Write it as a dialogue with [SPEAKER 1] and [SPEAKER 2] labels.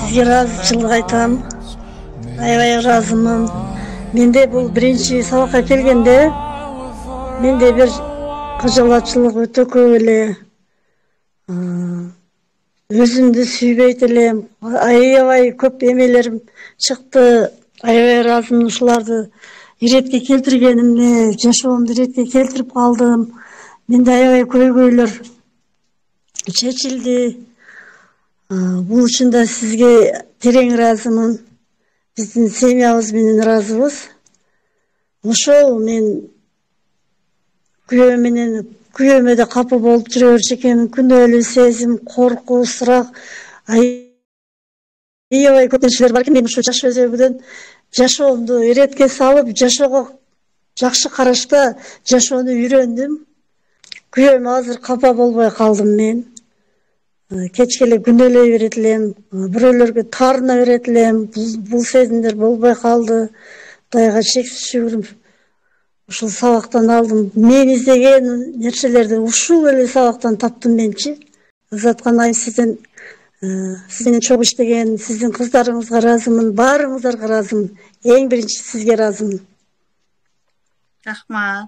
[SPEAKER 1] Sizге ыраазычылык айтам. Аябай ыраазымын. Менде бул биринчи сабакка келгенде менде бир кыжалачылык өтө көп эле. Өзүмдү сүйбөйт элем. Аябай көп эмелерим чыкты. Аябай ыраазымын ушуларды иретке келтиргенимне, жашоомду иретке келтирип калдым. Менде аябай көйгөйлөр чечилди. Бул үчүн да сизге терең ыраазымын. Биздин семьябыз менен ыраазыбыз. Ошол мен күйөөмө да капа болуп жүрө берчү экенмин. Күнөөлүү сезим, коркуу, сурак, аябай көп нерселер бар экен. Мен ушу жаш өзөгүдөн жашоомду иретке салып, жашоого жакшы карашта жашоону үйрөндүм. Күйөөмө азыр капа болбой калдым мен. Кечке эле күнөөлөй берет элем, бирөөлөргө таарына берет элем. Бул сезимдер болбой калды. Кудайга чексиз шүгүр. Ушул сабактан алдым. Мен издеген нерселерди ушул эле сабактан таптым менчи. Ызаткан сизден менен чогуу иштеген сиздин кыздарыңызга ыраазымын, баарыңыздарга ыраазымын. Эң биринчи сизге ыраазымын.
[SPEAKER 2] Рахмат.